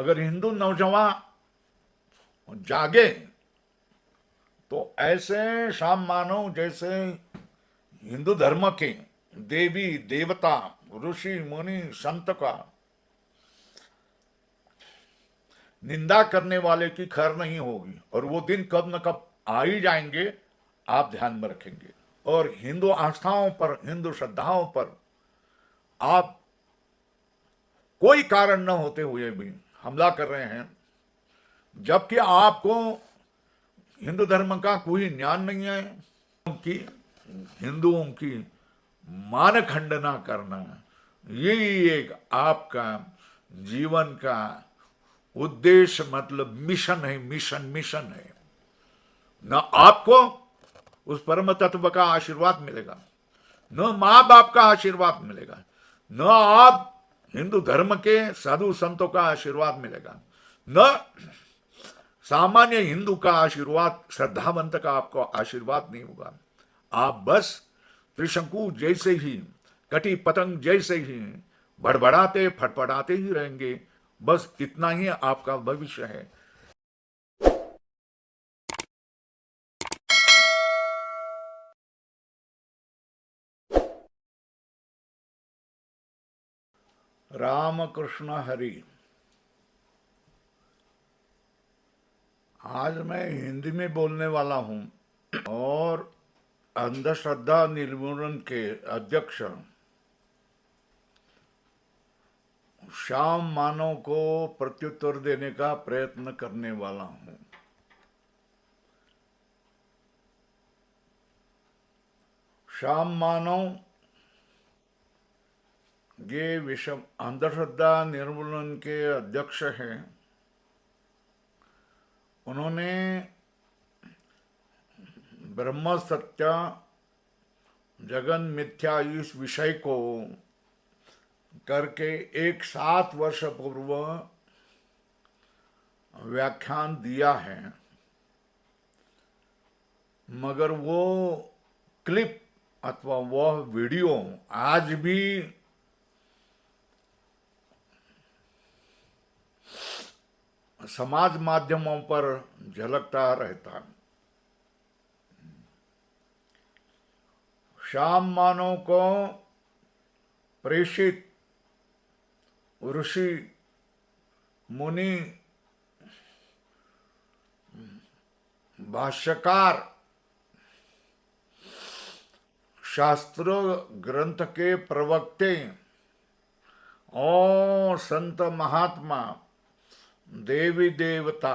अगर हिंदू नौजवान जागे तो ऐसे शाम मानव जैसे हिंदू धर्म के देवी देवता ऋषि मुनि संत का निंदा करने वाले की खैर नहीं होगी, और वो दिन कब न कब आ ही जाएंगे, आप ध्यान में रखेंगे। और हिंदू आस्थाओं पर, हिंदू श्रद्धाओं पर आप कोई कारण न होते हुए भी हमला कर रहे हैं, जबकि आपको हिंदू धर्म का कोई ज्ञान नहीं है। कि हिंदुओं की मान खंडना करना, यही एक आपका जीवन का उद्देश्य, मतलब मिशन है, मिशन मिशन है। न आपको उस परम तत्व का आशीर्वाद मिलेगा, न मां बाप का आशीर्वाद मिलेगा, न आप हिंदू धर्म के साधु संतों का आशीर्वाद मिलेगा, न सामान्य हिंदू का आशीर्वाद, श्रद्धावंत का आपको आशीर्वाद नहीं होगा। आप बस त्रिशंकु जैसे ही, कटी पतंग जैसे ही भड़बड़ाते फटफड़ाते ही रहेंगे। बस इतना ही आपका भविष्य है। रामकृष्ण हरि। आज मैं हिंदी में बोलने वाला हूं, और अंधश्रद्धा निर्मूलन के अध्यक्ष श्याम मानव को प्रत्युत्तर देने का प्रयत्न करने वाला हूं। श्याम मानव ये विषम अंधश्रद्धा निर्मूलन के अध्यक्ष हैं। उन्होंने ब्रह्म सत्य जगन मिथ्या इस विषय को करके एक 7 वर्ष पूर्व व्याख्यान दिया है, मगर वो क्लिप अथवा वह वीडियो आज भी समाज माध्यमों पर झलकता रहता। श्याम मानव को प्रेषित ऋषि मुनि भाष्यकार शास्त्र ग्रंथ के प्रवक्ते और संत महात्मा देवी देवता,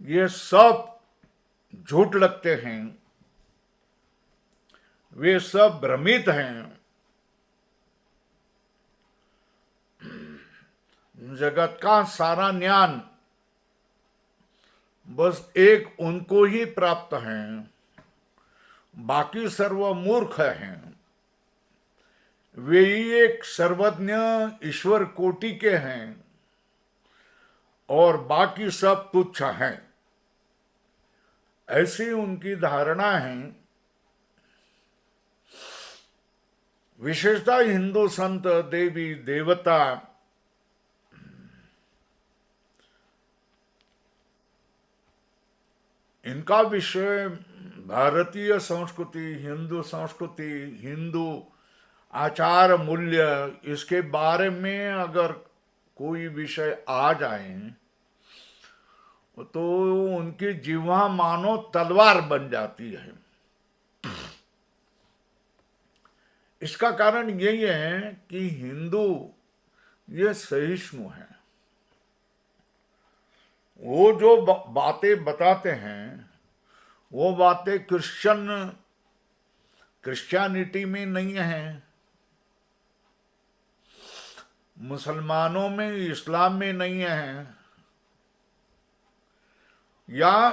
ये सब झूठ लगते हैं, वे सब भ्रमित हैं। जगत का सारा ज्ञान बस एक उनको ही प्राप्त है, बाकी सर्व मूर्ख हैं। वे ही एक सर्वज्ञ ईश्वर कोटि के हैं, और बाकी सब तुच्छ हैं, ऐसी उनकी धारणा है। विशेषतः हिंदू संत देवी देवता इनका विषय भारतीय संस्कृति, हिंदू संस्कृति, हिंदू आचार मूल्य, इसके बारे में अगर कोई विषय आ जाए तो उनकी जिह्वा मानो तलवार बन जाती है। इसका कारण यही है कि हिंदू ये सहिष्णु हैं। वो जो बातें बताते हैं, वो बातें क्रिश्चियनिटी में नहीं है, मुसलमानों में, इस्लाम में नहीं है, या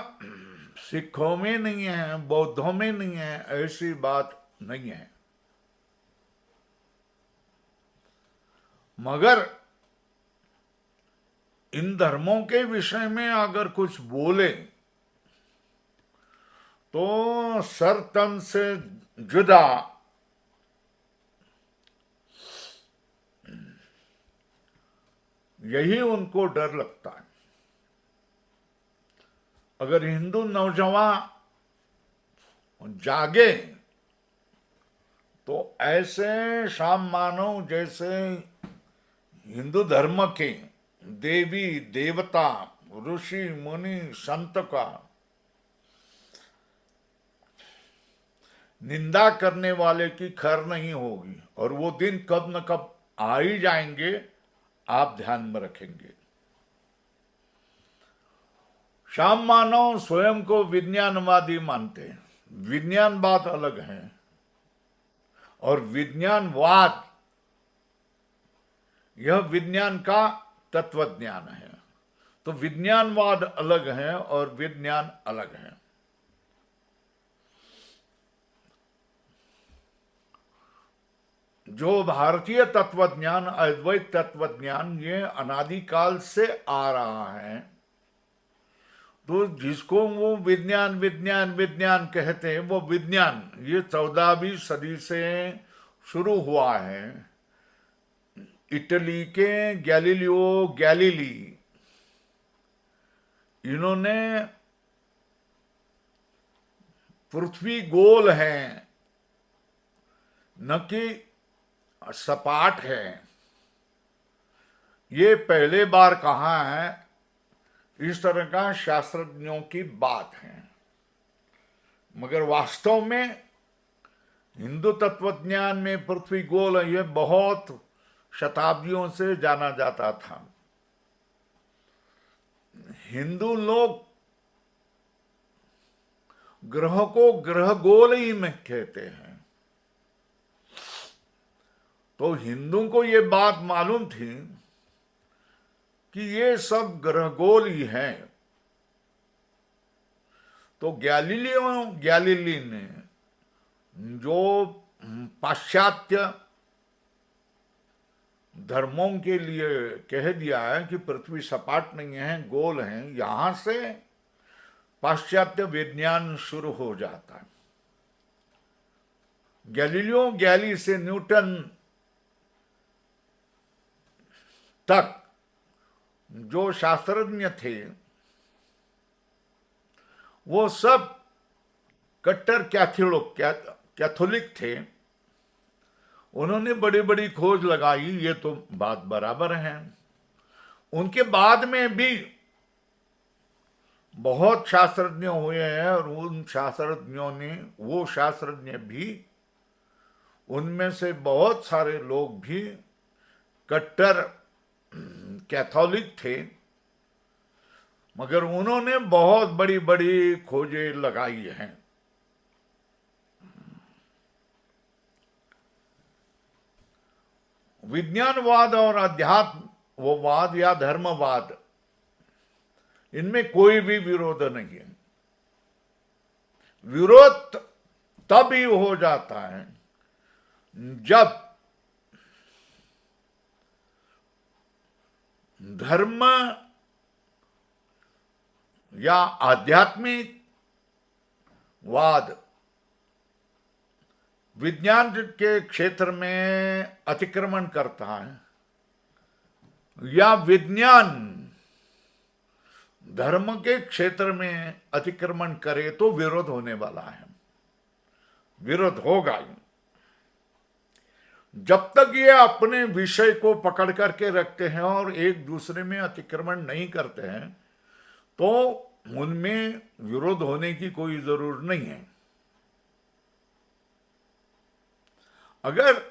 सिखों में नहीं है, बौद्धों में नहीं है, ऐसी बात नहीं है। मगर इन धर्मों के विषय में अगर कुछ बोले तो सर तन से जुदा यही उनको डर लगता है। अगर हिंदू नौजवान जागे तो ऐसे श्याम मानव जैसे हिंदू धर्म के देवी देवता ऋषि मुनि संत का निंदा करने वाले की खैर नहीं होगी, और वो दिन कब न कब आ ही जाएंगे, आप ध्यान में रखेंगे। श्याम मानव स्वयं को विज्ञानवादी मानते हैं। विज्ञानवाद अलग है और विज्ञानवाद यह विज्ञान का तत्वज्ञान है। तो विज्ञानवाद अलग है और विज्ञान अलग है। जो भारतीय तत्वज्ञान अद्वैत तत्वज्ञान ये अनादिकाल से आ रहा है, तो जिसको वो विज्ञान विज्ञान विज्ञान कहते हैं, वो विज्ञान ये 14वीं सदी से शुरू हुआ है। इटली के गैलीलियो गैलीली, इन्होंने पृथ्वी गोल है न कि सपाट है, ये पहले बार कहा है। इस तरह का शास्त्रज्ञों की बात है, मगर वास्तव में हिंदू तत्वज्ञान में पृथ्वी गोल है, यह बहुत शताब्दियों से जाना जाता था। हिंदू लोग ग्रह को ग्रह गोल ही में कहते हैं। तो हिंदू को ये बात मालूम थी कि ये सब ग्रह गोल ही हैं। तो गैलीलियो गैलीली ने जो पाश्चात्य धर्मों के लिए कह दिया है कि पृथ्वी सपाट नहीं है, गोल है, यहां से पाश्चात्य विज्ञान शुरू हो जाता है। गैलीलियो गैली से न्यूटन तक जो शास्त्रज्ञ थे वो सब कट्टर कैथोलिक थे। उन्होंने बड़ी बड़ी खोज लगाई, ये तो बात बराबर है। उनके बाद में भी बहुत शास्त्रज्ञ हुए हैं, और उन शास्त्रज्ञों ने, वो शास्त्रज्ञ भी, उनमें से बहुत सारे लोग भी कट्टर कैथोलिक थे, मगर उन्होंने बहुत बड़ी बड़ी खोजें लगाई हैं। विज्ञानवाद और अध्यात्मवाद या धर्मवाद, इनमें कोई भी विरोध नहीं है। विरोध तब ही हो जाता है जब धर्म या आध्यात्मिक वाद विज्ञान के क्षेत्र में अतिक्रमण करता है, या विज्ञान धर्म के क्षेत्र में अतिक्रमण करे, तो विरोध होने वाला है। विरोध होगा ही। जब तक ये अपने विषय को पकड़ करके रखते हैं और एक दूसरे में अतिक्रमण नहीं करते हैं, तो उनमें विरोध होने की कोई जरूरत नहीं है। अगर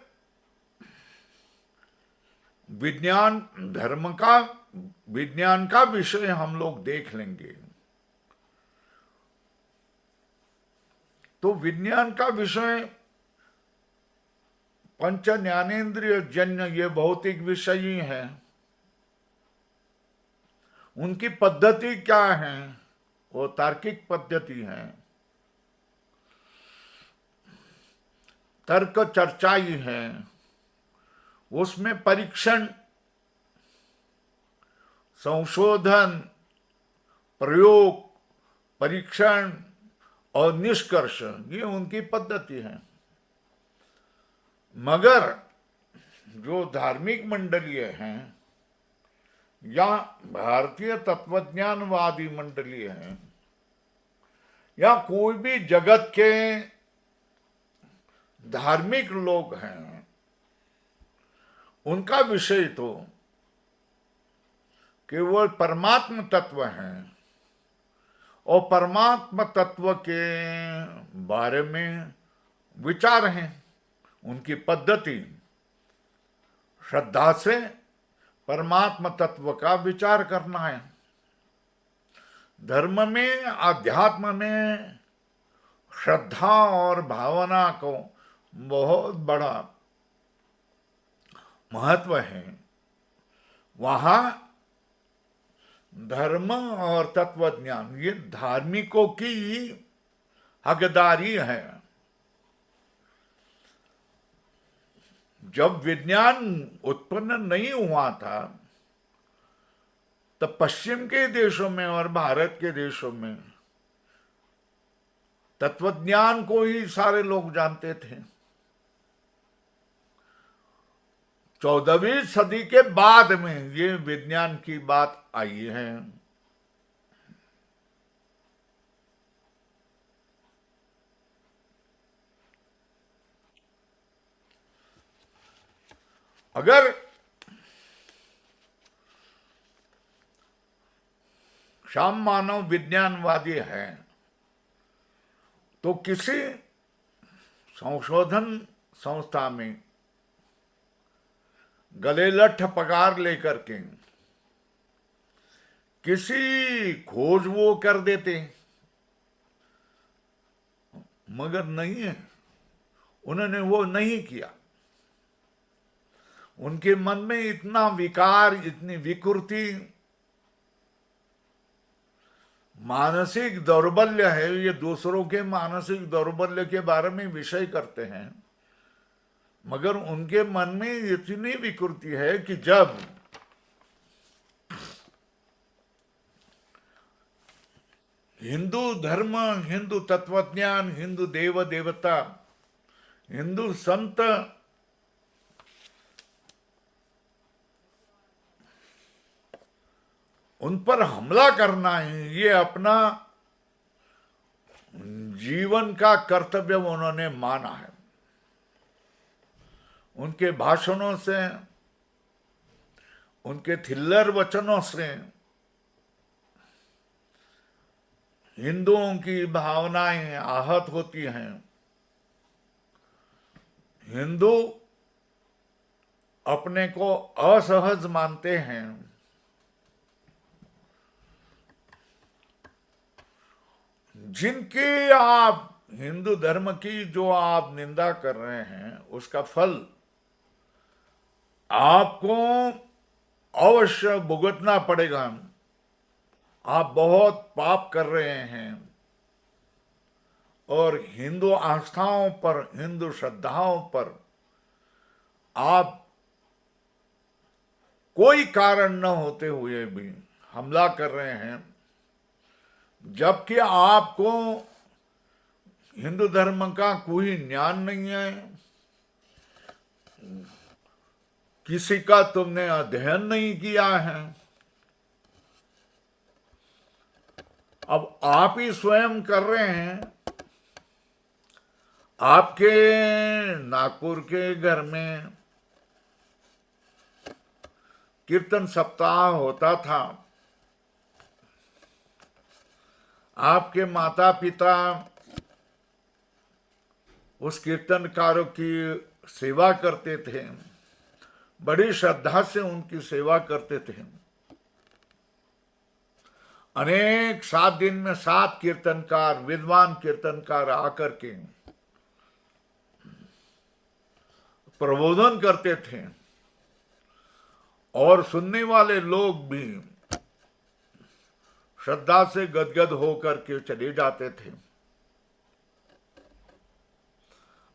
विज्ञान का विषय हम लोग देख लेंगे, तो विज्ञान का विषय पंच ज्ञानेन्द्रिय जन्य ये भौतिक विषय ही है। उनकी पद्धति क्या है? वो तार्किक पद्धति है, तर्क चर्चा ही है। उसमें परीक्षण, संशोधन, प्रयोग, परीक्षण और निष्कर्ष, ये उनकी पद्धति है। मगर जो धार्मिक मंडलीय हैं, या भारतीय तत्वज्ञानवादी मंडली है या कोई भी जगत के धार्मिक लोग हैं, उनका विषय तो केवल परमात्म तत्व हैं और परमात्म तत्व के बारे में विचार हैं। उनकी पद्धति श्रद्धा से परमात्म तत्व का विचार करना है। धर्म में, अध्यात्म में श्रद्धा और भावना को बहुत बड़ा महत्व है। वहां धर्म और तत्व ज्ञान ये धार्मिकों की हकदारी है। जब विज्ञान उत्पन्न नहीं हुआ था तब पश्चिम के देशों में और भारत के देशों में तत्वज्ञान को ही सारे लोग जानते थे। 14वीं सदी के बाद में ये विज्ञान की बात आई है। अगर शाम मानव विज्ञानवादी है तो किसी संशोधन संस्था में गले लठ पगार लेकर के किसी खोज वो कर देते, मगर नहीं है, उन्होंने वो नहीं किया। उनके मन में इतना विकार, इतनी विकृति, मानसिक दौर्बल्य है। ये दूसरों के मानसिक दौर्बल्य के बारे में विषय करते हैं, मगर उनके मन में इतनी विकृति है कि जब हिंदू धर्म, हिंदू तत्वज्ञान, हिंदू देव देवता, हिंदू संत उन पर हमला करना है, ये अपना जीवन का कर्तव्य उन्होंने माना है। उनके भाषणों से, उनके थिल्लर वचनों से हिंदुओं की भावनाएं आहत होती हैं। हिंदू अपने को असहज मानते हैं। जिनकी आप हिंदू धर्म की जो आप निंदा कर रहे हैं, उसका फल आपको अवश्य भुगतना पड़ेगा। आप बहुत पाप कर रहे हैं और हिंदू आस्थाओं पर, हिंदू श्रद्धाओं पर आप कोई कारण न होते हुए भी हमला कर रहे हैं, जबकि आपको हिंदू धर्म का कोई ज्ञान नहीं है, किसी का तुमने अध्ययन नहीं किया है। अब आप ही स्वयं कर रहे हैं। आपके नागपुर के घर में कीर्तन सप्ताह होता था। आपके माता पिता उस कीर्तनकारों की सेवा करते थे, बड़ी श्रद्धा से उनकी सेवा करते थे। अनेक 7 दिन में 7 कीर्तनकार, विद्वान कीर्तनकार आकर के प्रबोधन करते थे और सुनने वाले लोग भी श्रद्धा से गदगद होकर के चले जाते थे।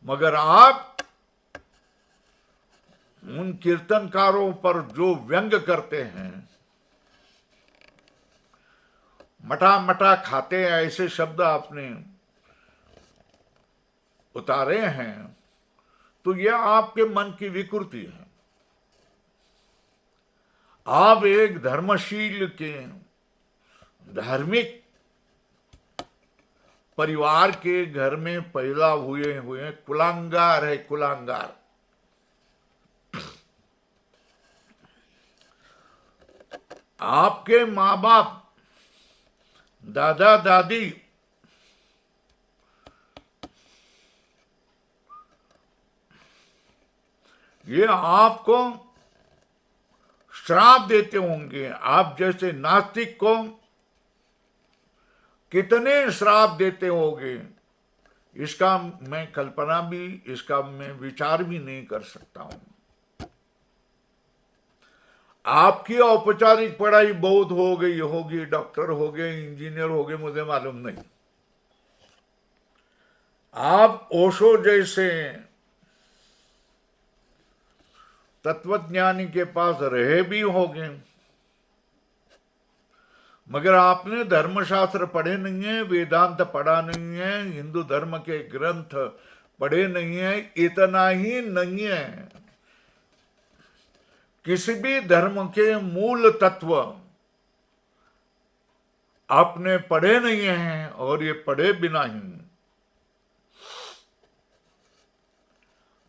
मगर आप उन कीर्तनकारों पर जो व्यंग करते हैं, मटा मटा खाते, ऐसे शब्द आपने उतारे हैं, तो यह आपके मन की विकृति है। आप एक धर्मशील के धार्मिक परिवार के घर में पैदा हुए हुए कुलांगार है, कुलांगार। आपके माँ बाप, दादा दादी ये आपको श्राप देते होंगे। आप जैसे नास्तिक को कितने श्राप देते होंगे, इसका मैं कल्पना भी, इसका मैं विचार भी नहीं कर सकता हूं। आपकी औपचारिक पढ़ाई बहुत हो गई होगी, डॉक्टर हो गए, इंजीनियर हो गए, मुझे मालूम नहीं। आप ओशो जैसे तत्वज्ञानी के पास रहे भी होंगे, मगर आपने धर्मशास्त्र पढ़े नहीं है, वेदांत पढ़ा नहीं है, हिंदू धर्म के ग्रंथ पढ़े नहीं है। इतना ही नहीं है, किसी भी धर्म के मूल तत्व आपने पढ़े नहीं हैं, और ये पढ़े बिना ही,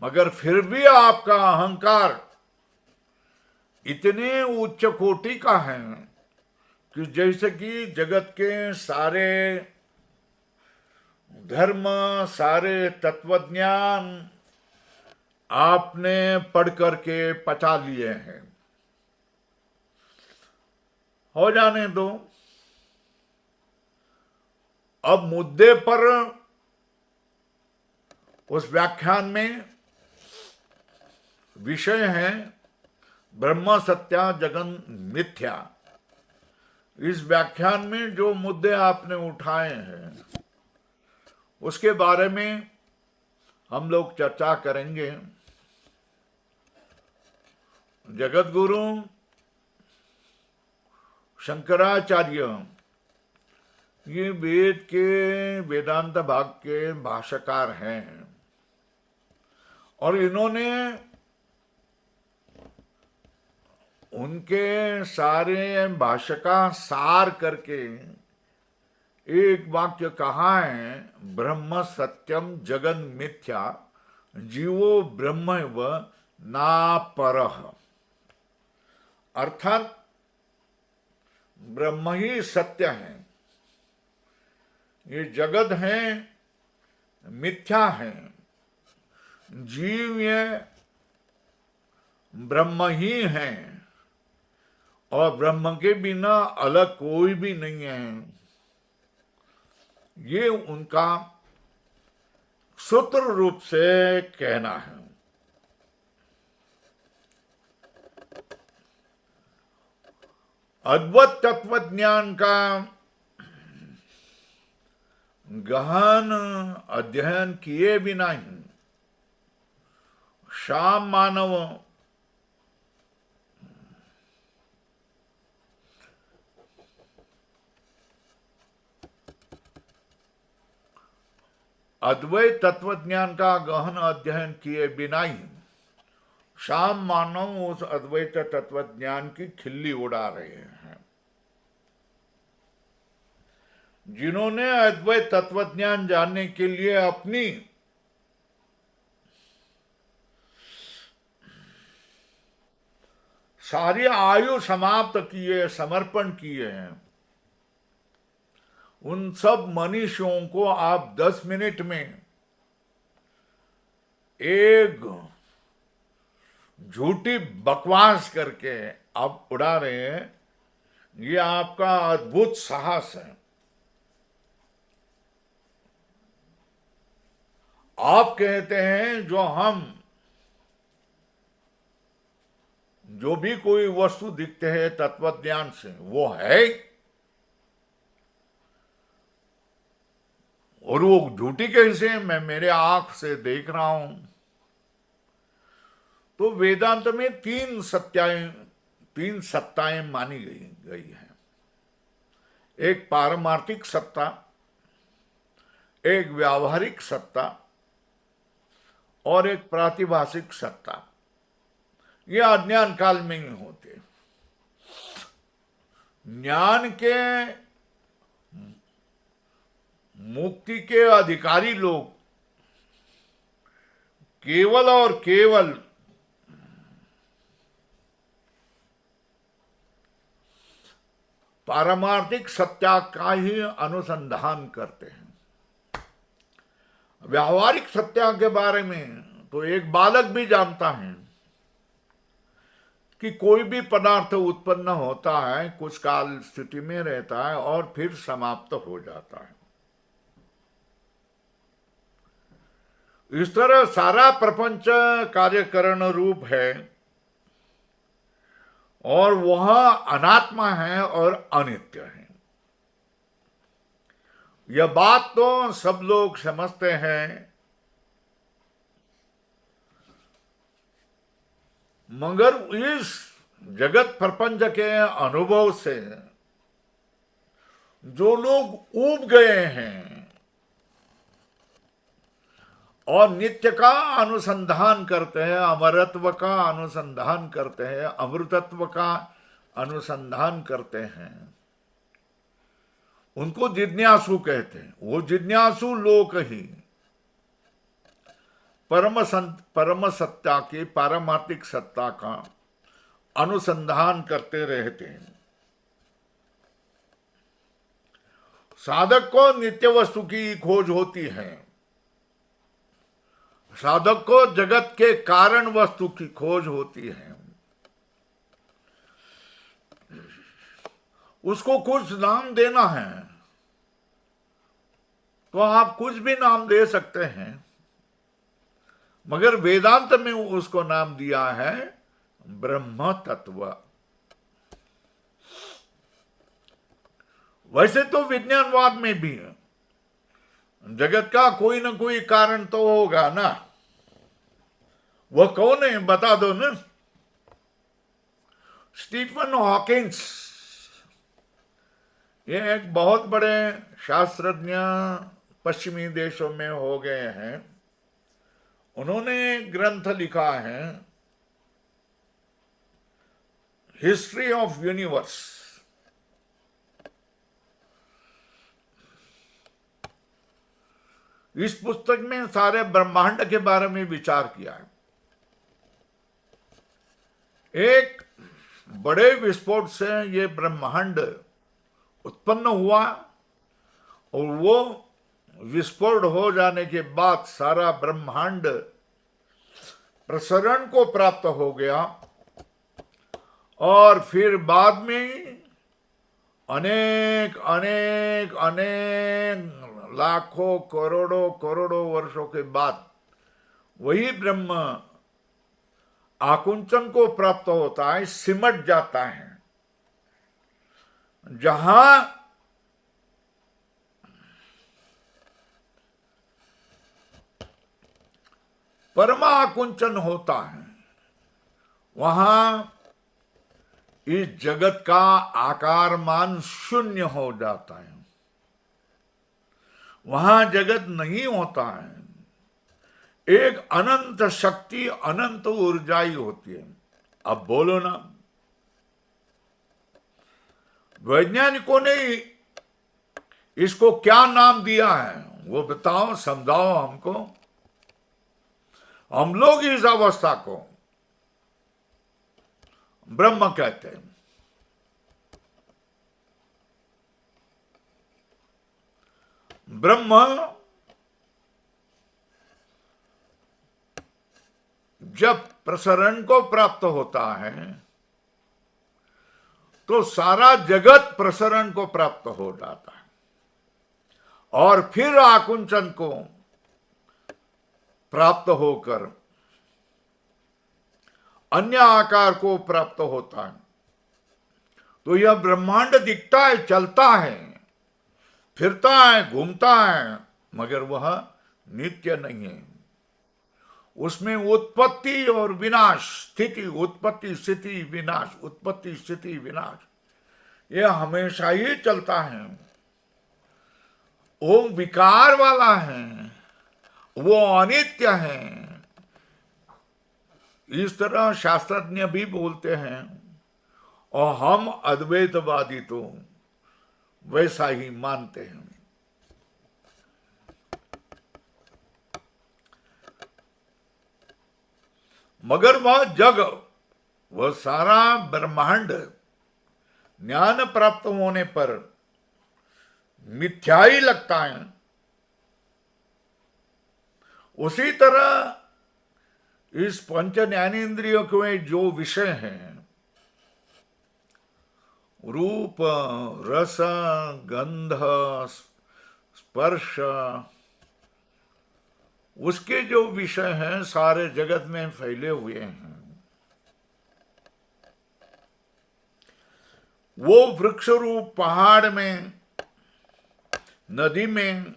मगर फिर भी आपका अहंकार इतने उच्च कोटि का है कि जैसे कि जगत के सारे धर्म, सारे तत्वज्ञान आपने पढ़ करके पचा लिए हैं। हो जाने दो। अब मुद्दे पर उस व्याख्यान में विषय है ब्रह्म सत्या जगन मिथ्या। इस व्याख्यान में जो मुद्दे आपने उठाए हैं उसके बारे में हम लोग चर्चा करेंगे। जगत गुरु शंकराचार्य ये वेद के वेदांत भाग के भाष्यकार हैं, और इन्होंने उनके सारे भाष्य का सार करके एक वाक्य कहा है, ब्रह्म सत्यम जगन मिथ्या जीवो ब्रह्म व ना परः। अर्थात ब्रह्म ही सत्य है, ये जगत है मिथ्या है, जीव ये ब्रह्म ही है, और ब्रह्म के बिना अलग कोई भी नहीं है। ये उनका सूत्र रूप से कहना है। अद्वैत तत्व ज्ञान का गहन अध्ययन किए बिना ही शाम मानव अद्वैत तत्वज्ञान का गहन अध्ययन किए बिना ही शाम मानव उस अद्वैत तत्वज्ञान की खिल्ली उड़ा रहे हैं। जिन्होंने अद्वैत तत्वज्ञान जानने के लिए अपनी सारी आयु समाप्त किए, समर्पण किए हैं, उन सब मनुष्यों को आप 10 मिनट में एक झूठी बकवास करके आप उड़ा रहे हैं। ये आपका अद्भुत साहस है। आप कहते हैं जो भी कोई वस्तु दिखते हैं तत्वज्ञान से वो है, और वो झूठी कैसे, मैं मेरे आंख से देख रहा हूं। तो वेदांत में तीन सत्ताएं मानी गई हैं। एक पारमार्थिक सत्ता, एक व्यावहारिक सत्ता, और एक प्रातिभाषिक सत्ता। ये अज्ञान काल में ही होते। ज्ञान के मुक्ति के अधिकारी लोग केवल और केवल पारमार्थिक सत्य का ही अनुसंधान करते हैं। व्यावहारिक सत्य के बारे में तो एक बालक भी जानता है कि कोई भी पदार्थ उत्पन्न होता है, कुछ काल स्थिति में रहता है और फिर समाप्त हो जाता है। इस तरह सारा प्रपंच कार्यकरण रूप है और वह अनात्मा है और अनित्य है। यह बात तो सब लोग समझते हैं, मगर इस जगत प्रपंच के अनुभव से जो लोग ऊब गए हैं और नित्य का अनुसंधान करते हैं, अमरत्व का अनुसंधान करते हैं, अमृतत्व का अनुसंधान करते हैं, उनको जिज्ञासु कहते हैं। वो जिज्ञासु लोग ही परम सत्ता की पारमार्थिक सत्ता का अनुसंधान करते रहते हैं। साधक को नित्य वस्तु की खोज होती है, साधक को जगत के कारण वस्तु की खोज होती है। उसको कुछ नाम देना है तो आप कुछ भी नाम दे सकते हैं, मगर वेदांत में उसको नाम दिया है ब्रह्म तत्व। वैसे तो विज्ञानवाद में भी जगत का कोई ना कोई कारण तो होगा ना। वह कौन है बता दो ना। स्टीफन हॉकिंस, ये एक बहुत बड़े शास्त्रज्ञ पश्चिमी देशों में हो गए हैं। उन्होंने ग्रंथ लिखा है हिस्ट्री ऑफ यूनिवर्स। इस पुस्तक में सारे ब्रह्मांड के बारे में विचार किया है। एक बड़े विस्फोट से ये ब्रह्मांड उत्पन्न हुआ और वो विस्फोट हो जाने के बाद सारा ब्रह्मांड प्रसरण को प्राप्त हो गया और फिर बाद में अनेक अनेक अनेक लाखों करोड़ों करोड़ों वर्षों के बाद वही ब्रह्म आकुंचन को प्राप्त होता है, सिमट जाता है। जहां परमाकुंचन होता है वहां इस जगत का आकार मान शून्य हो जाता है। वहां जगत नहीं होता है, एक अनंत शक्ति अनंत ऊर्जाई होती है। अब बोलो ना, वैज्ञानिकों ने इसको क्या नाम दिया है वो बताओ, समझाओ हमको। हम लोग इस अवस्था को ब्रह्म कहते हैं। ब्रह्म जब प्रसरण को प्राप्त होता है तो सारा जगत प्रसरण को प्राप्त हो जाता है और फिर आकुंचन को प्राप्त होकर अन्य आकार को प्राप्त होता है। तो यह ब्रह्मांड दिखता है, चलता है, फिरता है, घूमता है, मगर वह नित्य नहीं है। उसमें उत्पत्ति और विनाश, स्थिति उत्पत्ति स्थिति विनाश, उत्पत्ति स्थिति विनाश, यह हमेशा ही चलता है। वो विकार वाला है, वो अनित्य है। इस तरह शास्त्रज्ञ भी बोलते हैं और हम अद्वैतवादी तो वैसा ही मानते हैं। मगर वह जग, वह सारा ब्रह्मांड ज्ञान प्राप्त होने पर मिथ्या ही लगता है। उसी तरह इस पंच ज्ञानेन्द्रियों के जो विषय हैं, रूप, रस, गंध, स्पर्श, उसके जो विषय हैं सारे जगत में फैले हुए हैं। वो वृक्ष रूप पहाड़ में, नदी में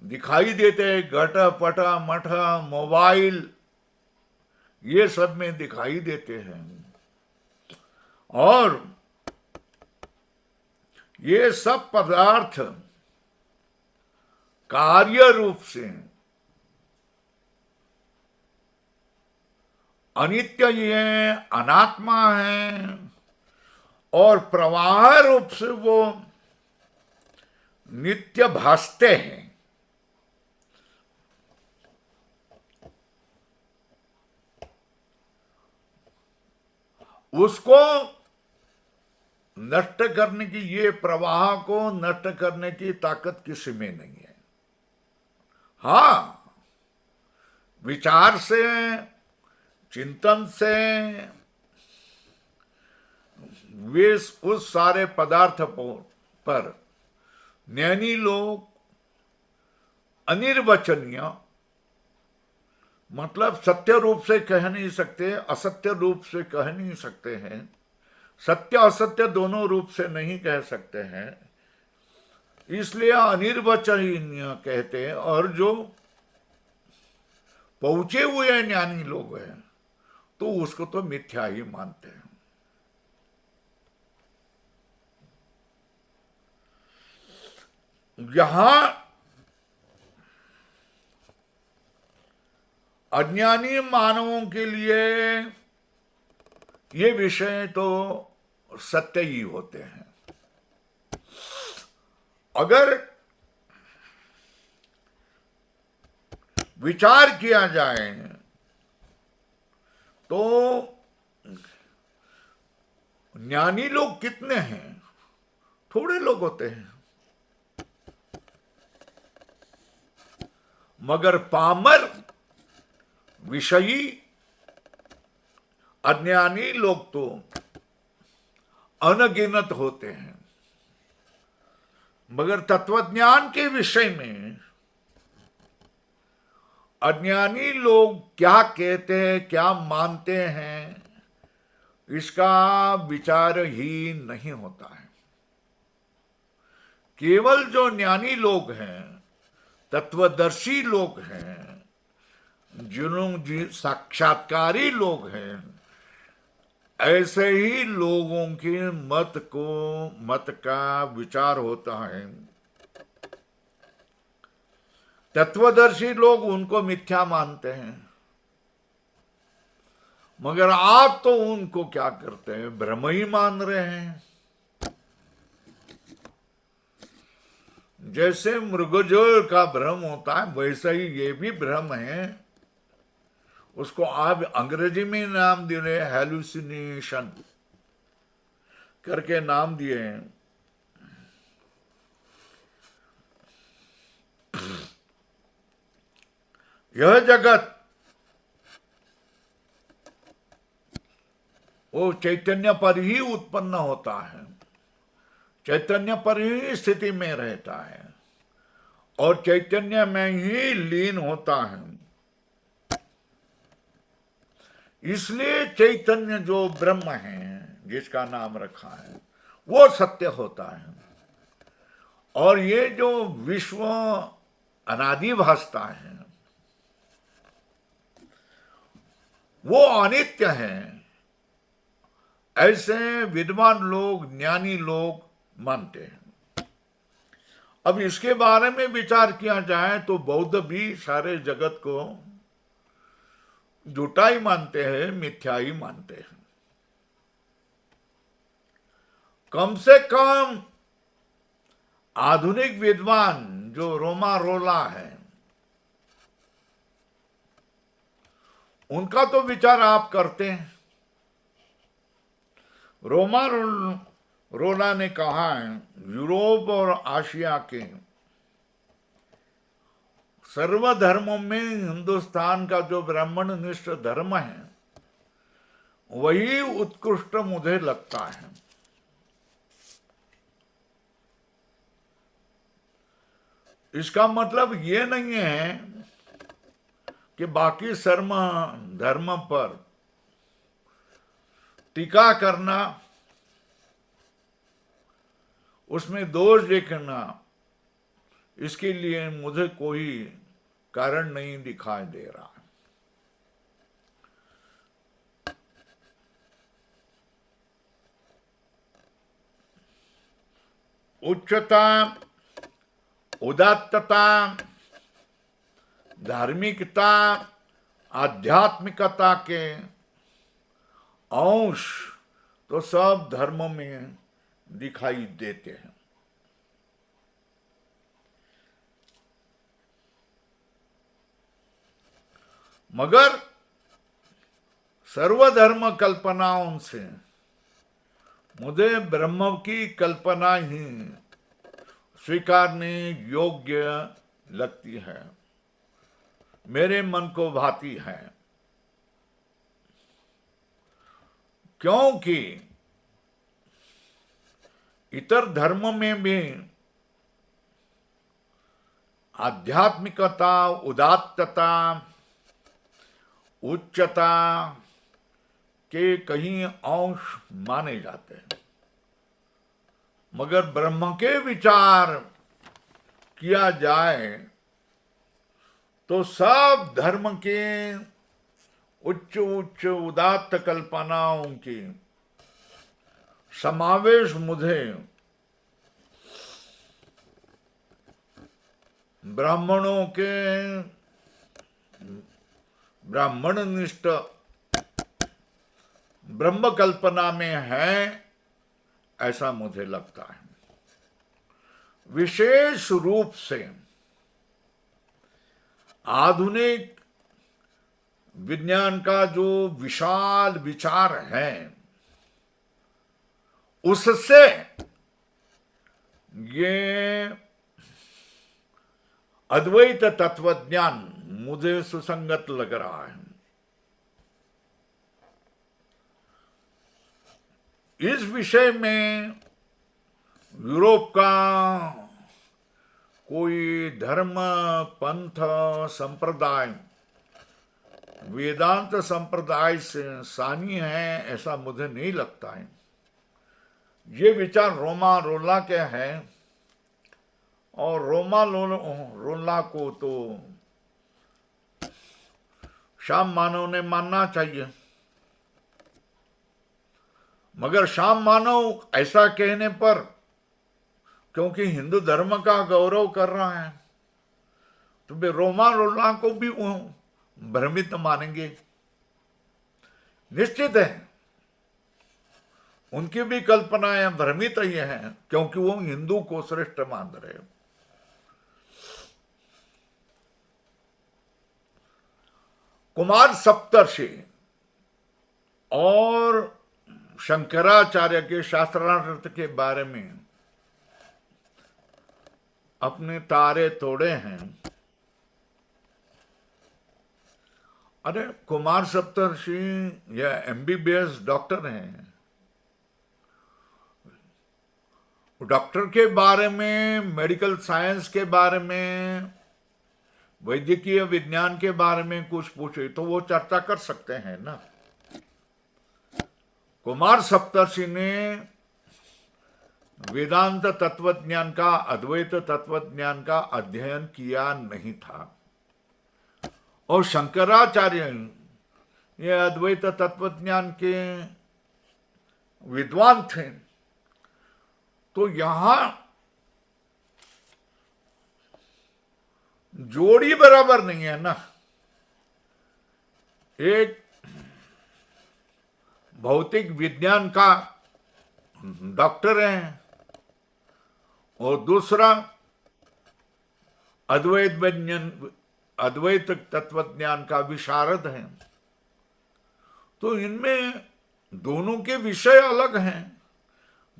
दिखाई देते, घट पट मठ मोबाइल ये सब में दिखाई देते हैं। और ये सब पदार्थ कार्य रूप से अनित्य ही है, अनात्मा है, और प्रवाह रूप से वो नित्य भासते हैं। उसको नष्ट करने की, ये प्रवाह को नष्ट करने की ताकत किसी में नहीं है। हां, विचार से, चिंतन से वे उस सारे पदार्थ पर ज्ञानी लोग अनिर्वचनीय, मतलब सत्य रूप से कह नहीं सकते, असत्य रूप से कह नहीं सकते हैं, सत्य असत्य दोनों रूप से नहीं कह सकते हैं, इसलिए अनिर्वचनीय कहते हैं। और जो पहुंचे हुए ज्ञानी लोग हैं तो उसको तो मिथ्या ही मानते हैं। यहां अज्ञानी मानवों के लिए ये विषय तो सत्य ही होते हैं। अगर विचार किया जाए तो ज्ञानी लोग कितने हैं? थोड़े लोग होते हैं। मगर पामर, विषयी, अज्ञानी लोग तो अनगिनत होते हैं। मगर तत्वज्ञान के विषय में अज्ञानी लोग क्या कहते हैं, क्या मानते हैं, इसका विचार ही नहीं होता है। केवल जो ज्ञानी लोग हैं, तत्वदर्शी लोग हैं, जिन्होंने साक्षात्कारी लोग हैं, ऐसे ही लोगों के मत का विचार होता है। तत्वदर्शी लोग उनको मिथ्या मानते हैं, मगर आप तो उनको क्या करते हैं, ब्रह्म ही मान रहे हैं। जैसे मृगजल का भ्रम होता है, वैसा ही ये भी भ्रम है। उसको आप अंग्रेजी में नाम दिए, हेलुसिनेशन करके नाम दिए हैं। यह जगत वो चैतन्य पर ही उत्पन्न होता है, चैतन्य पर ही स्थिति में रहता है और चैतन्य में ही लीन होता है। इसलिए चैतन्य जो ब्रह्म है, जिसका नाम रखा है, वो सत्य होता है। और ये जो विश्व अनादि भासता है वो अनित्य है, ऐसे विद्वान लोग, ज्ञानी लोग मानते हैं। अब इसके बारे में विचार किया जाए तो बौद्ध भी सारे जगत को झूठा ही मानते हैं, मिथ्या ही मानते हैं। कम से कम आधुनिक विद्वान जो रोमा रोला है, उनका तो विचार आप करते हैं। रोला ने कहा है, यूरोप और आशिया के सर्वधर्मों में हिंदुस्तान का जो ब्राह्मण निष्ठ धर्म है वही उत्कृष्ट मुझे लगता है। इसका मतलब ये नहीं है कि बाकी धर्म पर टीका करना, उसमें दोष देखना, इसके लिए मुझे कोई कारण नहीं दिखाई दे रहा। उच्चता, उदात्तता, धार्मिकता, आध्यात्मिकता के अंश तो सब धर्मों में दिखाई देते हैं। मगर सर्वधर्म कल्पनाओं से मुझे ब्रह्म की कल्पना ही स्वीकारने योग्य लगती है, मेरे मन को भाती है। क्योंकि इतर धर्म में भी आध्यात्मिकता, उदात्तता, उच्चता के कई अंश माने जाते हैं, मगर ब्रह्म के विचार किया जाए तो सब धर्म के उच्च उच्च उदात्त कल्पनाओं की समावेश मुझे ब्राह्मणों के ब्राह्मणनिष्ठ ब्रह्म कल्पना में है, ऐसा मुझे लगता है। विशेष रूप से आधुनिक विज्ञान का जो विशाल विचार है, उससे ये अद्वैत तत्वज्ञान मुझे सुसंगत लग रहा है। इस विषय में यूरोप का कोई धर्म, पंथ, संप्रदाय वेदांत संप्रदाय से सानी है, ऐसा मुझे नहीं लगता है। ये विचार रोमा रोला के हैं और रोमा रोला को तो श्याम मानव ने मानना चाहिए, मगर श्याम मानव ऐसा कहने पर, क्योंकि हिंदू धर्म का गौरव कर रहा है, तो वे रोमा रोला को भी भ्रमित मानेंगे। निश्चित है उनकी भी कल्पनाएं भ्रमित ही हैं, क्योंकि वो हिंदू को श्रेष्ठ मान रहे। कुमार सप्तर्षि और शंकराचार्य के शास्त्रार्थ के बारे में अपने तारे तोड़े हैं। अरे कुमार सप्तर्षि या MBBS डॉक्टर हैं, डॉक्टर के बारे में, मेडिकल साइंस के बारे में, वैद्यकीय विज्ञान के बारे में कुछ पूछे तो वो चर्चा कर सकते हैं ना। कुमार सप्तर्षि ने वेदांत तत्वज्ञान का, अद्वैत तत्वज्ञान का अध्ययन किया नहीं था, और शंकराचार्य ये अद्वैत तत्वज्ञान के विद्वान थे। तो यहां जोड़ी बराबर नहीं है ना। एक भौतिक विज्ञान का डॉक्टर हैं, और दूसरा अद्वैत तत्वज्ञान का विशारद है। तो इनमें दोनों के विषय अलग हैं,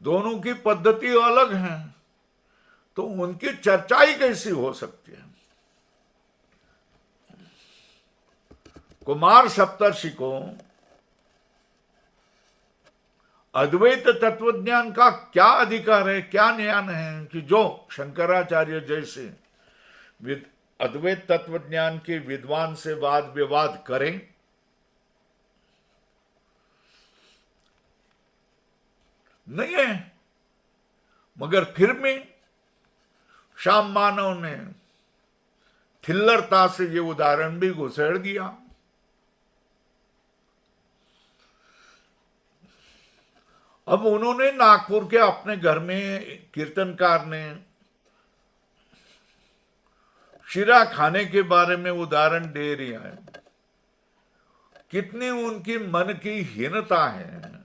दोनों की पद्धति अलग हैं, तो उनकी चर्चा ही कैसी हो सकती है। कुमार सप्तर्षि को अद्वैत तत्वज्ञान का क्या अधिकार है, क्या ज्ञान है कि जो शंकराचार्य जैसे अद्वैत तत्वज्ञान के विद्वान से वाद विवाद करें? नहीं है। मगर फिर भी श्याम मानव ने थिल्लरता से ये उदाहरण भी घुसेड़ दिया। अब उन्होंने नागपुर के अपने घर में कीर्तनकार ने शीरा खाने के बारे में उदाहरण दे दिया है। कितनी उनकी मन की हीनता है।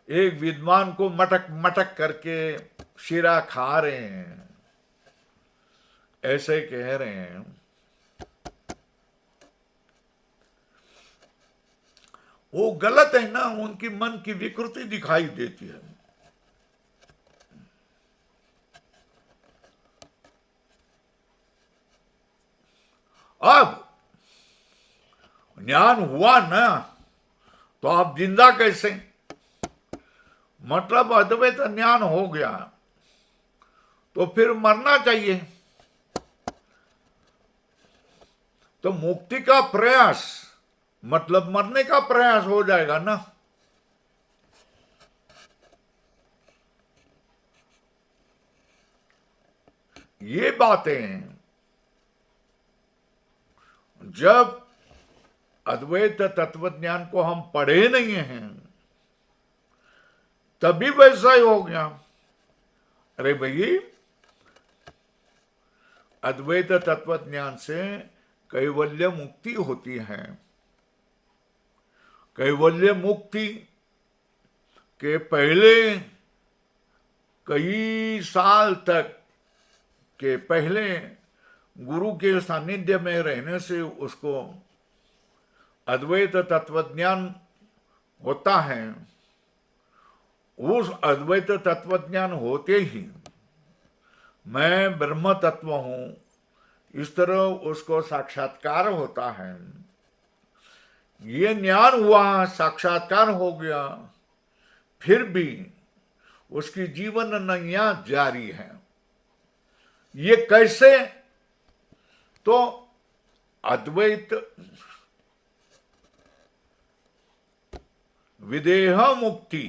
एक विद्वान को मटक मटक करके शीरा खा रहे हैं, ऐसे कह रहे हैं। वो गलत है ना, उनकी मन की विकृति दिखाई देती है। अब ज्ञान हुआ ना, तो आप जिंदा कैसे? मतलब अद्वैत ज्ञान हो गया तो फिर मरना चाहिए। तो मुक्ति का प्रयास मतलब मरने का प्रयास हो जाएगा ना। ये बातें जब अद्वैत तत्वज्ञान को हम पढ़े नहीं हैं तभी वैसा ही हो गया। अरे भाई, अद्वैत तत्वज्ञान से कैवल्य मुक्ति होती है। कैवल्य मुक्ति के पहले कई साल तक के पहले गुरु के सानिध्य में रहने से उसको अद्वैत तत्वज्ञान होता है। उस अद्वैत तत्वज्ञान होते ही मैं ब्रह्म तत्व हूं, इस तरह उसको साक्षात्कार होता है। ये ज्ञान हुआ, साक्षात्कार हो गया, फिर भी उसकी जीवन नैया जारी है। ये कैसे? तो अद्वैत विदेह मुक्ति,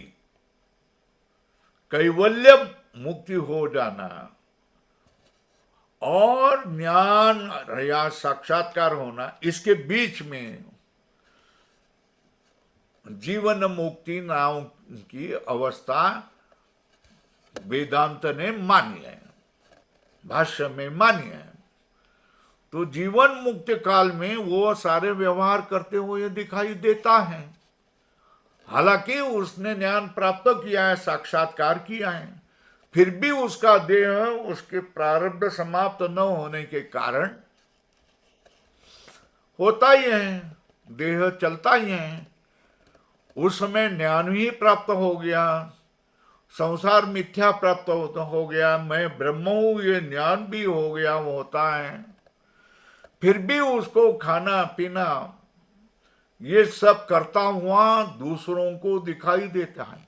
कैवल्य मुक्ति हो जाना और ज्ञान या साक्षात्कार होना, इसके बीच में जीवन मुक्ति नाम की अवस्था वेदांत ने मानी है, भाष्य में मानी है। तो जीवन मुक्ति काल में वो सारे व्यवहार करते हुए दिखाई देता है। हालांकि उसने ज्ञान प्राप्त किया है, साक्षात्कार किया है, फिर भी उसका देह उसके प्रारब्ध समाप्त न होने के कारण होता ही है, देह चलता ही है। उस समय ज्ञान ही प्राप्त हो गया, संसार मिथ्या प्राप्त हो गया, मैं ब्रह्म हूं ये ज्ञान भी हो गया, वो होता है। फिर भी उसको खाना पीना ये सब करता हुआ दूसरों को दिखाई देता है,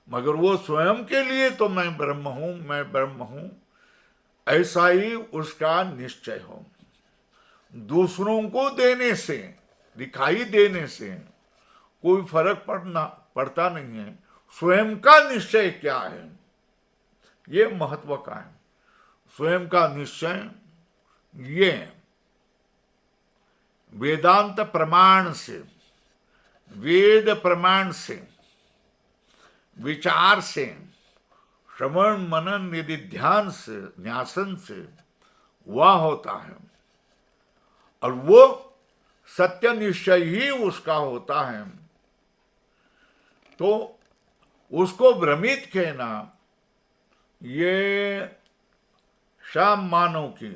मगर वो स्वयं के लिए तो मैं ब्रह्म हूं, मैं ब्रह्म हूं, ऐसा ही उसका निश्चय हो। दूसरों को देने से, दिखाई देने से कोई फर्क पड़ता नहीं है। स्वयं का निश्चय क्या है, ये महत्व का है। स्वयं का निश्चय ये वेदांत प्रमाण से, वेद प्रमाण से, विचार से, श्रवण मनन निधि ध्यान से, न्यासन से वह होता है। और वो सत्य निश्चय ही उसका होता है। तो उसको भ्रमित कहना ये शाम मानव की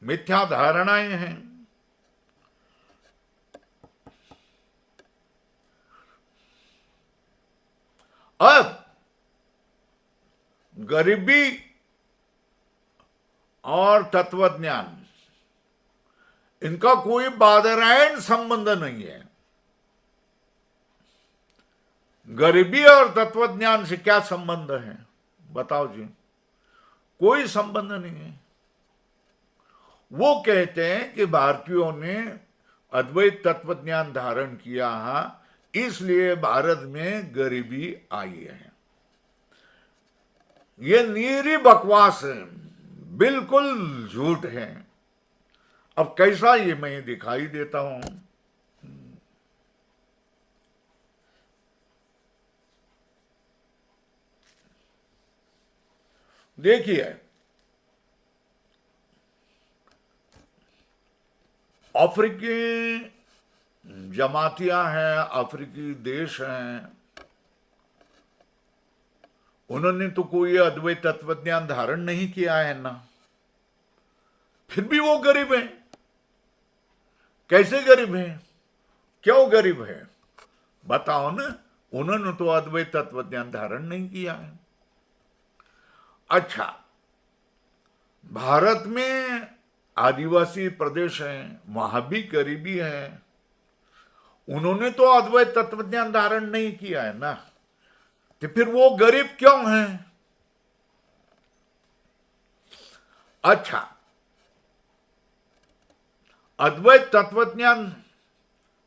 मिथ्या धारणाएं हैं। अब गरीबी और तत्वज्ञान, इनका कोई बादरायण संबंध नहीं है। गरीबी और तत्वज्ञान से क्या संबंध है बताओ जी? कोई संबंध नहीं है। वो कहते हैं कि भारतीयों ने अद्वैत तत्वज्ञान धारण किया है, इसलिए भारत में गरीबी आई है। ये नीरी बकवास है, बिल्कुल झूठ है। अब कैसा ये मैं दिखाई देता हूं। देखिए, अफ्रीकी जमातियां हैं, अफ्रीकी देश हैं, उन्होंने तो कोई अद्वैत तत्वज्ञान धारण नहीं किया है ना, फिर भी वो गरीब हैं। कैसे गरीब हैं? क्यों गरीब है बताओ ना? उन्होंने तो अद्वैत तत्वज्ञान धारण नहीं किया है। अच्छा, भारत में आदिवासी प्रदेश हैं, वहां भी गरीबी है, उन्होंने तो अद्वैत तत्वज्ञान धारण नहीं किया है ना, तो फिर वो गरीब क्यों हैं? अच्छा, अद्वैत तत्वज्ञान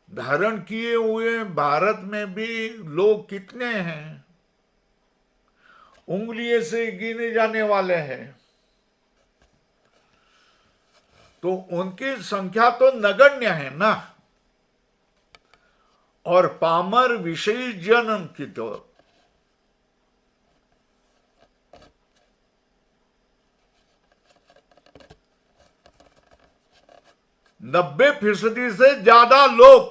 धारण किए हुए भारत में भी लोग कितने हैं? उंगलियों से गिने जाने वाले हैं। तो उनकी संख्या तो नगण्य है ना। और पामर विषयी जन की तो 90% से ज्यादा लोग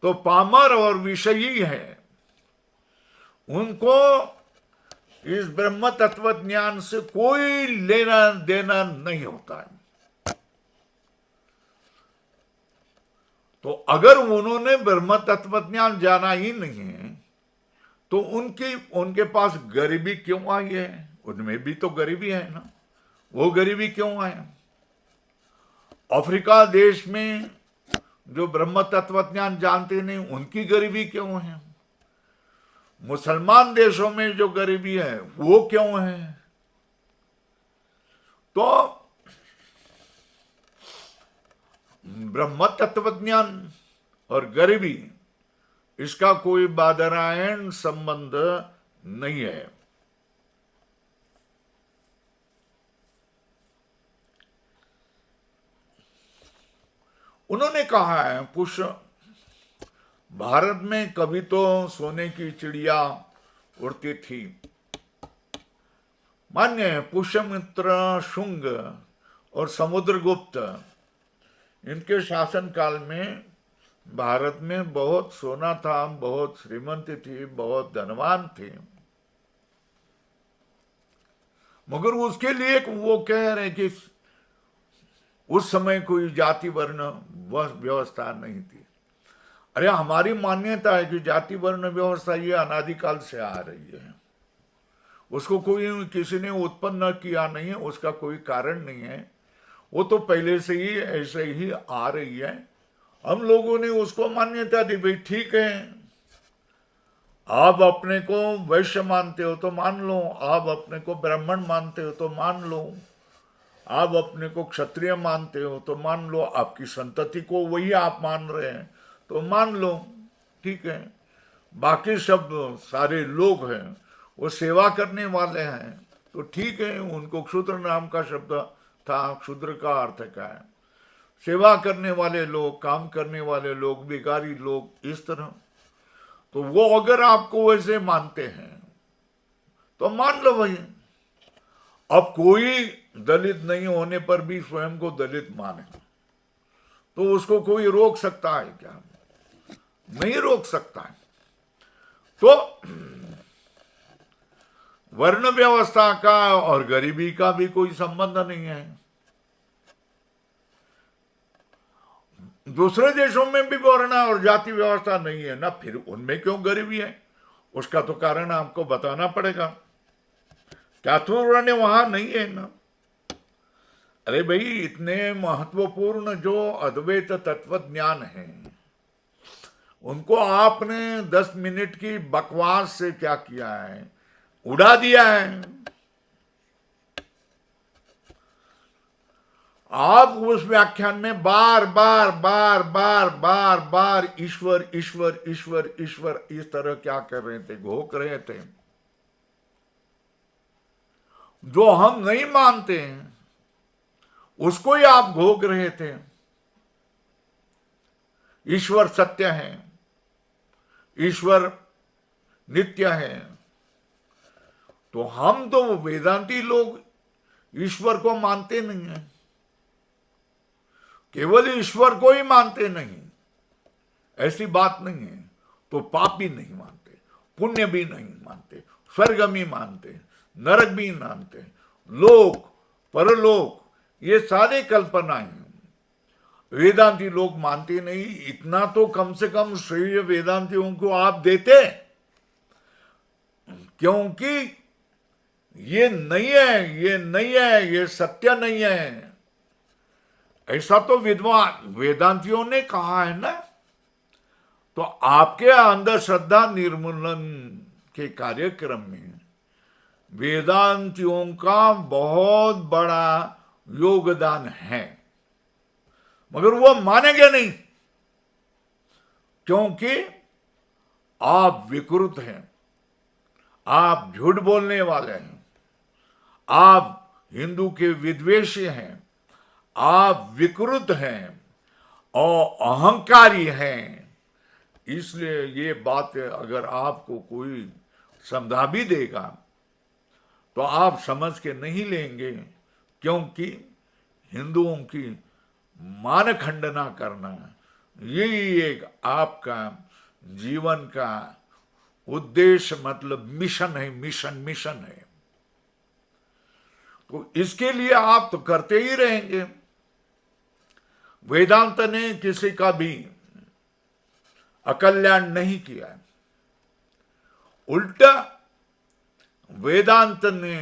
तो पामर और विषयी हैं। उनको इस ब्रह्म तत्व ज्ञान से कोई लेना देना नहीं होता है। तो अगर उन्होंने ब्रह्म तत्व ज्ञान जाना ही नहीं है तो उनके पास गरीबी क्यों आई है? उनमें भी तो गरीबी है ना। वो गरीबी क्यों आई? अफ्रीका देश में जो ब्रह्म तत्व ज्ञान जानते नहीं, उनकी गरीबी क्यों है? मुसलमान देशों में जो गरीबी है वो क्यों है? तो ब्रह्म तत्वज्ञान और गरीबी, इसका कोई बादरायण संबंध नहीं है। उन्होंने कहा है, पुष्य भारत में कभी तो सोने की चिड़िया उड़ती थी। मान्य पुष्यमित्र शुंग और समुद्रगुप्त, इनके शासन काल में भारत में बहुत सोना था, बहुत श्रीमंत थी, बहुत धनवान थे। मगर उसके लिए वो कह रहे कि उस समय कोई जाति वर्ण व्यवस्था नहीं थी। अरे हमारी मान्यता है कि जाति वर्ण व्यवस्था ये अनादिकाल से आ रही है, उसको कोई किसी ने उत्पन्न किया नहीं है, उसका कोई कारण नहीं है, वो तो पहले से ही ऐसे ही आ रही है। हम लोगों ने उसको मान्यता दी, भाई ठीक है, आप अपने को वैश्य मानते हो तो मान लो, आप अपने को ब्राह्मण मानते हो तो मान लो, आप अपने को क्षत्रिय मानते हो तो मान लो, आपकी संतति को वही आप मान रहे हैं तो मान लो, ठीक है। बाकी सब सारे लोग हैं वो सेवा करने वाले हैं तो ठीक है, उनको क्षुद्र नाम का शब्द था। क्षुद्र का अर्थ क्या है? सेवा करने वाले लोग, काम करने वाले लोग, भिखारी लोग, इस तरह। तो वो अगर आपको वैसे मानते हैं तो मान लो भाई। अब कोई दलित नहीं होने पर भी स्वयं को दलित माने तो उसको कोई रोक सकता है क्या? नहीं रोक सकता है। तो वर्ण व्यवस्था का और गरीबी का भी कोई संबंध नहीं है। दूसरे देशों में भी वर्ण और जाति व्यवस्था नहीं है ना, फिर उनमें क्यों गरीबी है? उसका तो कारण आपको बताना पड़ेगा। चातुर्वर्ण वहां नहीं है ना। अरे भाई, इतने महत्वपूर्ण जो अद्वैत तत्व ज्ञान है, उनको आपने 10 मिनट की बकवास से क्या किया है? उड़ा दिया है। आप उस व्याख्यान में बार बार बार बार बार बार ईश्वर ईश्वर ईश्वर ईश्वर इस तरह क्या कर रहे थे? घोक रहे थे। जो हम नहीं मानते हैं उसको ही आप घोक रहे थे। ईश्वर सत्य है, ईश्वर नित्य है। तो हम तो वेदांती लोग ईश्वर को मानते नहीं है, केवल ईश्वर को ही मानते नहीं, ऐसी बात नहीं है। तो पाप भी नहीं मानते, पुण्य भी नहीं मानते, स्वर्ग भी मानते, नरक भी मानते, लोक परलोक ये सारे कल्पनाएं वेदांती लोग मानते नहीं। इतना तो कम से कम श्रेय वेदांतियों को आप देते, क्योंकि ये नहीं है, ये नहीं है, ये सत्य नहीं है, ऐसा तो विद्वान वेदांतियों ने कहा है ना। तो आपके अंधश्रद्धा निर्मूलन के कार्यक्रम में वेदांतियों का बहुत बड़ा योगदान है, मगर वो मानेंगे नहीं, क्योंकि आप विकृत हैं, आप झूठ बोलने वाले हैं, आप हिंदू के विद्वेषी हैं, आप विकृत हैं और अहंकारी हैं। इसलिए ये बात अगर आपको कोई समझा भी देगा तो आप समझ के नहीं लेंगे, क्योंकि हिंदुओं की मान खंडना करना यही एक आपका जीवन का उद्देश्य, मतलब मिशन है, मिशन है। तो इसके लिए आप तो करते ही रहेंगे। वेदांत ने किसी का भी अकल्याण नहीं किया है, उल्टा वेदांत ने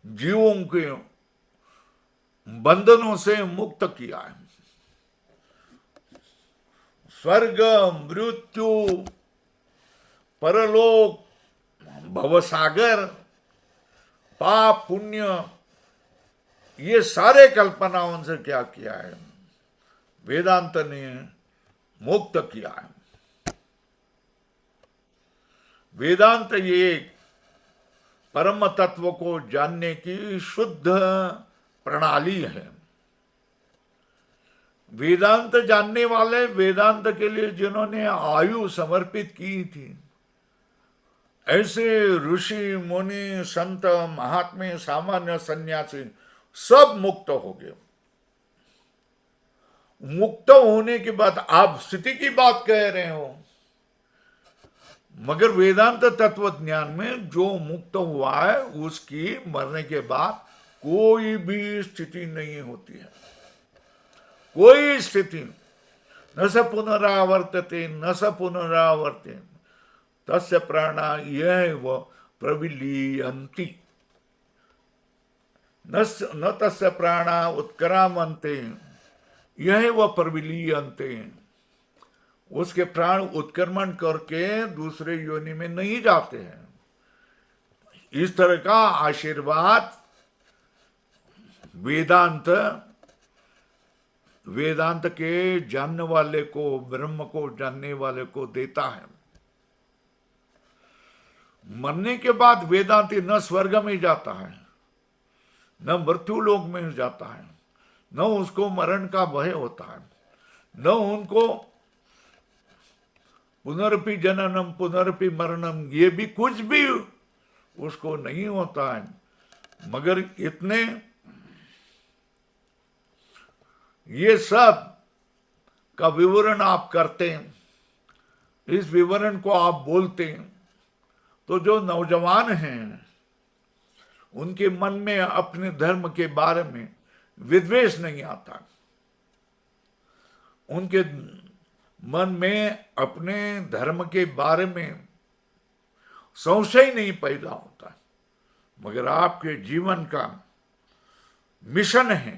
जीवों के बंधनों से मुक्त किया है। स्वर्ग, मृत्यु, परलोक, भवसागर, पाप पुण्य, ये सारे कल्पनाओं से क्या किया है? वेदांत ने मुक्त किया है। वेदांत ये परम तत्व को जानने की शुद्ध प्रणाली है। वेदांत जानने वाले, वेदांत के लिए जिन्होंने आयु समर्पित की थी, ऐसे ऋषि मुनि संत महात्मे सामान्य सन्यासी सब मुक्त हो गए। मुक्त होने के बाद आप स्थिति की बात कह रहे हो, मगर वेदांत तत्व ज्ञान में जो मुक्त हुआ है उसकी मरने के बाद कोई भी स्थिति नहीं होती है, कोई स्थिति। न स पुनरावर्तते न स पुनरावर्ते तस्य प्राणा यैव प्रविलीयन्ति न तस्य प्राणा उत्क्रामन्ते यैव प्रविलीयन्ते। उसके प्राण उत्क्रमण करके दूसरे योनि में नहीं जाते हैं। इस तरह का आशीर्वाद वेदांत के जानने वाले को, ब्रह्म को जानने वाले को देता है। मरने के बाद वेदांती न स्वर्ग में जाता है, न मृत्यु लोक में जाता है, न उसको मरण का भय होता है, न उनको पुनरपि जननम पुनरपि मरणम, ये भी कुछ भी उसको नहीं होता है। मगर इतने ये सब का विवरण आप करते हैं इस विवरण को आप बोलते हैं तो जो नौजवान हैं उनके मन में अपने धर्म के बारे में विद्वेष नहीं आता, उनके मन में अपने धर्म के बारे में संशय नहीं पैदा होता। मगर आपके जीवन का मिशन है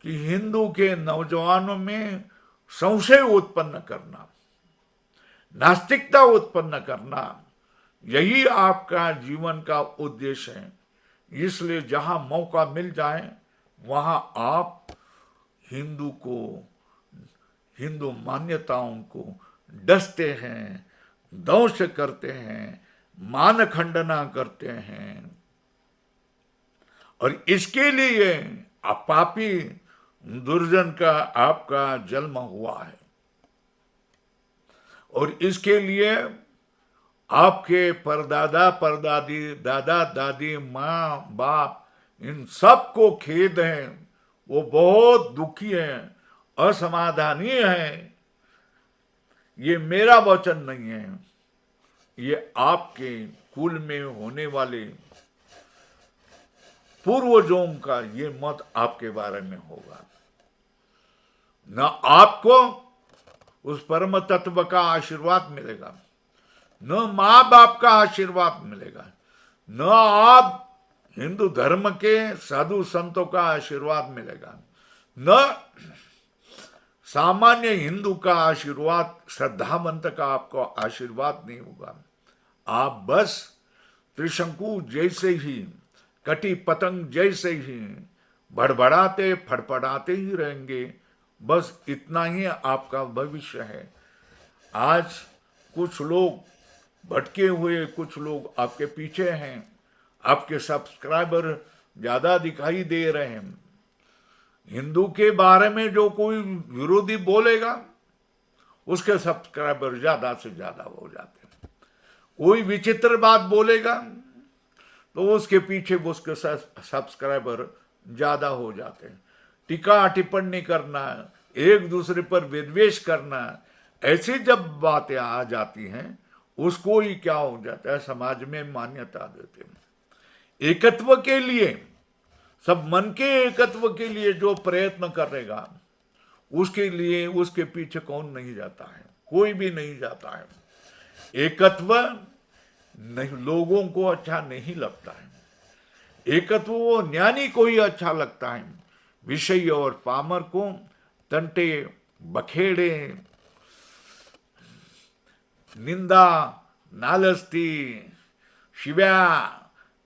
कि हिंदू के नौजवानों में संशय उत्पन्न करना, नास्तिकता उत्पन्न करना, यही आपका जीवन का उद्देश्य है। इसलिए जहां मौका मिल जाए वहां आप हिंदू मान्यताओं को डसते हैं, ध्वंस करते हैं, मान खंडना करते हैं। और इसके लिए पापी दुर्जन का आपका जन्म हुआ है और इसके लिए आपके परदादा परदादी, दादा दादी, माँ बाप, इन सबको खेद है। वो बहुत दुखी हैं, असमाधानी हैं। ये मेरा वचन नहीं है, ये आपके कुल में होने वाले पूर्वजों का ये मत आपके बारे में होगा। न आपको उस परम तत्व का आशीर्वाद मिलेगा, न माँ बाप का आशीर्वाद मिलेगा, न आप हिंदू धर्म के साधु संतों का आशीर्वाद मिलेगा, न सामान्य हिंदू का आशीर्वाद, श्रद्धावंत का आपको आशीर्वाद नहीं होगा। आप बस त्रिशंकु जैसे ही, कटी पतंग जैसे ही भड़बड़ाते फड़फड़ाते ही रहेंगे। बस इतना ही आपका भविष्य है। आज कुछ लोग भटके हुए, कुछ लोग आपके पीछे हैं, आपके सब्सक्राइबर ज्यादा दिखाई दे रहे हैं। हिंदू के बारे में जो कोई विरोधी बोलेगा उसके सब्सक्राइबर ज्यादा से ज्यादा हो जाते हैं। कोई विचित्र बात बोलेगा तो उसके पीछे उसके सब्सक्राइबर ज्यादा हो जाते हैं। टीका टिप्पणी करना, एक दूसरे पर विद्वेष करना, ऐसी जब बातें आ जाती हैं उसको ही क्या हो जाता है, समाज में मान्यता देते हैं। एकत्व के लिए, सब मन के एकत्व के लिए जो प्रयत्न करेगा उसके लिए उसके पीछे कौन नहीं जाता है, कोई भी नहीं जाता है। एकत्व नहीं, लोगों को अच्छा नहीं लगता है। एकत्व वो ज्ञानी को ही अच्छा लगता है, विषय और पामर को तंटे बखेड़े, निंदा, नालस्ती, शिव्या,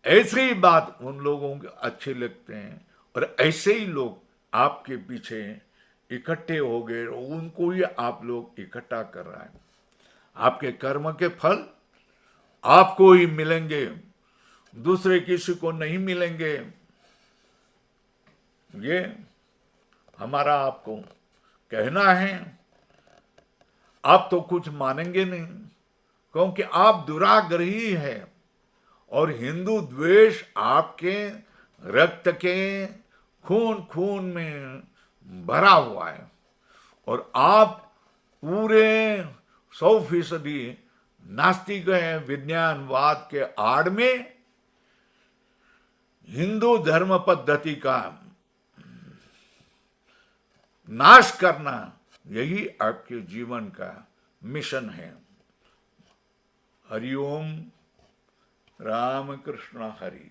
ऐसी बात उन लोगों के अच्छे लगते हैं। और ऐसे ही लोग आपके पीछे इकट्ठे हो गए, उनको ही आप लोग इकट्ठा कर रहा है। आपके कर्म के फल आपको ही मिलेंगे, दूसरे किसी को नहीं मिलेंगे। ये हमारा आपको कहना है। आप तो कुछ मानेंगे नहीं क्योंकि आप दुराग्रही हैं और हिंदू द्वेष आपके रक्त के खून में भरा हुआ है और आप पूरे 100% नास्तिक हैं। विज्ञानवाद के आड़ में हिंदू धर्म पद्धति का नाश करना, यही आपके जीवन का मिशन है। हरिओम। राम कृष्ण हरि।